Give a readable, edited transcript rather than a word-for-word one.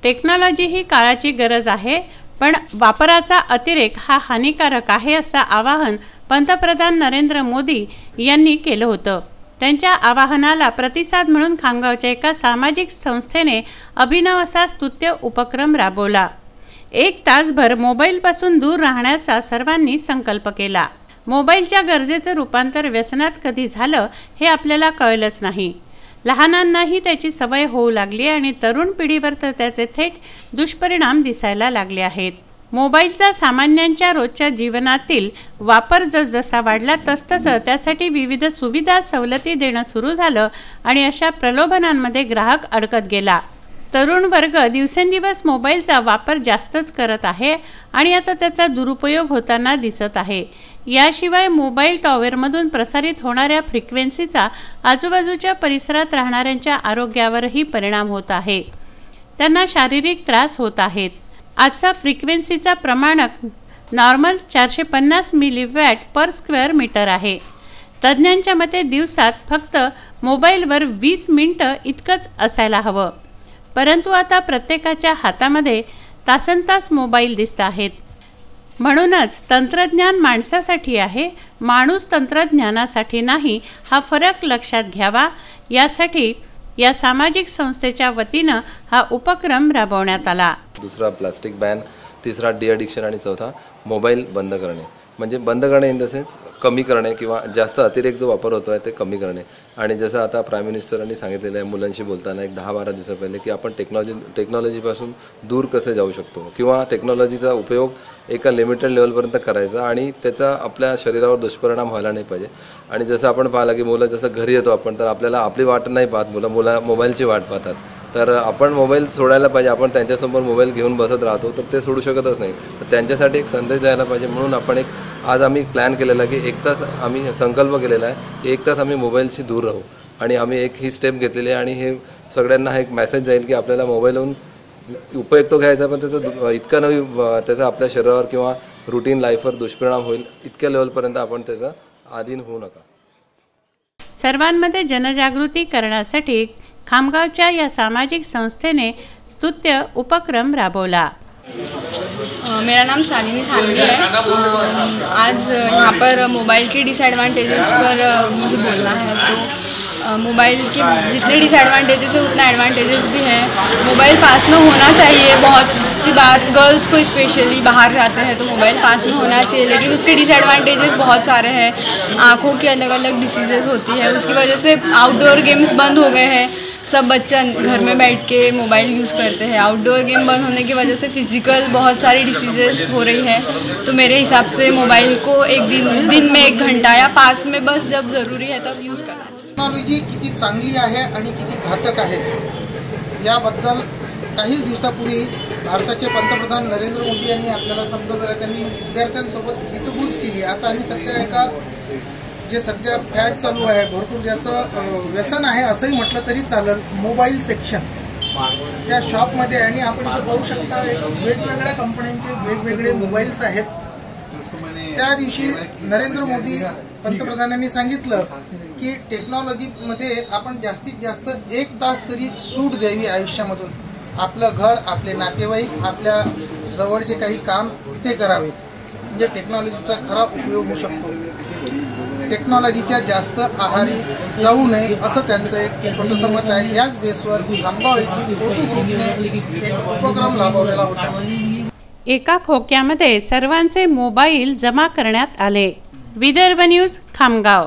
Technology ही काळाची गरज आहे, पण वापराचा अतिरेक हा हानिकारक आहे असं आवाहन पंतप्रधान नरेंद्र मोदी यांनी केलं होतं। त्यांच्या आवाहनाला प्रतिसाद म्हणून खामगावच्या एका सामाजिक संस्थेने अभिनव असा स्तुत्य उपक्रम राबवला। 1 तासभर मोबाईलपासून दूर राहण्याचा सर्वांनी संकल्प केला। मोबाईलच्या गरजेचं रूपांतर व्यसनात कधी झालं हे आपल्याला कळलंच नाही। लहानांनाही त्याची सवय होऊ लागली आणि तरुण पिढीवर तर त्याचे थेट दुष्परिणाम दिसायला लागले आहेत। मोबाईलचा सामान्यांच्या रोजच्या जीवनातील वापर जसजसा वाढला तसतसं त्यासाठी विविध सुविधा सवलती देणं सुरू झालं आणि अशा प्रलोभनांमध्ये ग्राहक अडकत गेला। तरुण वर्ग दिवसेंदिवस मोबाईलचा वापर जास्तच करत आहे आणि आता त्याचा दुरुपयोग होताना दिसत आहे। याशिवाय मोबाईल टॉवरमधून प्रसारित होणाऱ्या फ्रिक्वेन्सीचा आजूबाजूच्या परिसरात राहणाऱ्यांच्या आरोग्यावरही परिणाम होत आहे। त्यांना शारीरिक त्रास होत आहेत। आजचा फ्रिक्वेन्सीचा प्रमाणक normal 450 milliwatt per square metre आहे। तज्ज्ञांच्या मते दिवसात फक्त मोबाईलवर 20 मिनिटं इतकंच असायला हवं, परंतु आता प्रत्येकाच्या हातामध्ये तासनतास मोबाईल दिसत आहेत। म्हणूनच तंत्रज्ञान माणसासाठी आहे, माणूस तंत्रज्ञानासाठी नाही हा फरक लक्षात घ्यावा, यासाठी या सामाजिक संस्थेच्या वतीनं हा उपक्रम राबवण्यात आला। दुसरा प्लास्टिक बॅन, तिसरा डी ॲडिक्शन आणि चौथा मोबाईल बंद करणे। म्हणजे बंद करणे इन द सेन्स कमी करणे किंवा जास्त अतिरेक जो वापर होतो आहे ते कमी करणे। आणि जसं आता प्राईम मिनिस्टरांनी सांगितलेलं आहे मुलांशी बोलताना एक 10-12 दिवसा पहिले की आपण टेक्नॉलॉजीपासून दूर कसे जाऊ शकतो किंवा टेक्नॉलॉजीचा उपयोग एका लिमिटेड लेवलपर्यंत करायचा आणि त्याचा आपल्या शरीरावर दुष्परिणाम व्हायला नाही पाहिजे। आणि जसं आपण पाहिलं की मुलं जसं घरी येतो आपण तर आपल्याला आपली वाट नाही पाहत, मुलं मोबाईलची वाट पाहतात। तर आपण मोबाईल सोडायला पाहिजे। आपण त्यांच्यासमोर मोबाईल घेऊन बसत राहतो तर ते सोडू शकतच नाही। तर त्यांच्यासाठी एक संदेश द्यायला पाहिजे म्हणून आपण आज आम्ही प्लॅन केलेला आहे की 1 तास आम्ही संकल्प केलेला आहे की 1 तास आम्ही मोबाईलशी दूर राहू आणि आम्ही ही स्टेप घेतलेली आहे। आणि हे सगळ्यांना एक मेसेज जाईल की आपल्याला मोबाईलहून उपयोग तो घ्यायचा, पण त्याचा इतका नाही त्याचा आपल्या शरीरावर किंवा रुटीन लाईफवर दुष्परिणाम होईल इतक्या लेवलपर्यंत आपण त्याचा अधीन होऊ नका। सर्वांमध्ये जनजागृती करण्यासाठी खामगावच्या या सामाजिक संस्थेने स्तुत्य उपक्रम राबवला। मेरा नाम शालिनी थानवी है। आज यहाँ पर मोबाइल के डिसएडवांटेजेस पर मुझे बोलना है। तो मोबाइल के जितने डिसएडवांटेजेस है उतना एडवांटेजेस भी है। मोबाइल पास में होना चाहिए, बहुत सी बात गर्ल्स को स्पेशली बाहर जाते हैं तो मोबाइल पास में होना चाहिए, लेकिन उसके डिसएडवांटेजेस बहुत सारे हैं। आँखों की अलग अलग डिसीजेस होती है, उसकी वजह से आउटडोर गेम्स बंद हो गए हैं। सब बच्चे घर में बैठ के मोबाइल यूज़ करते हैं। आउटडोर गेम बंद होने की वजह से फिजिकल बहुत सारी डिसीजेस हो रही है। तो मेरे हिसाब से मोबाइल को एक दिन में 1 घंटा या पास में बस जब ज़रूरी है तब यूज़ करना चाहिए। टेक्नॉलॉजी किती चांगली आहे आणि किती घातक आहे याबद्दल काहीच दिवसापूर्वी भारताचे पंतप्रधान नरेंद्र मोदी यांनी आपल्याला समजवलं। त्यांनी विद्यार्थ्यांसोबत हितगुज केली। आता आणि सध्या एका जे सध्या फॅड चालू आहे भरपूर, ज्याचं व्यसन आहे असंही म्हटलं तरी चालेल, मोबाईल सेक्शन त्या शॉपमध्ये। आणि आपण इथं पाहू शकता वेगवेगळ्या कंपन्यांचे वेगवेगळे मोबाईल्स आहेत। त्या दिवशी नरेंद्र मोदी पंतप्रधानांनी सांगितलं की टेक्नॉलॉजीमध्ये आपण जास्तीत जास्त 1 तास तरी सूट द्यावी आयुष्यामधून। आपलं घर, आपले नातेवाईक, आपल्या जवळचे काही काम ते करावे, म्हणजे टेक्नॉलॉजीचा खरा उपयोग होऊ शकतो। टेक्नॉलॉजीच्या जास्त आहारी जाऊ नये असं त्यांचं एक छोटंसं मत आहे। याच बेसवर खामगाव येथील फोटो ग्रुपने एक उपक्रम राबवलेला होता। एका खोक्यामध्ये सर्वांचे मोबाईल जमा करण्यात आले। विदर्भ न्यूज खामगाव।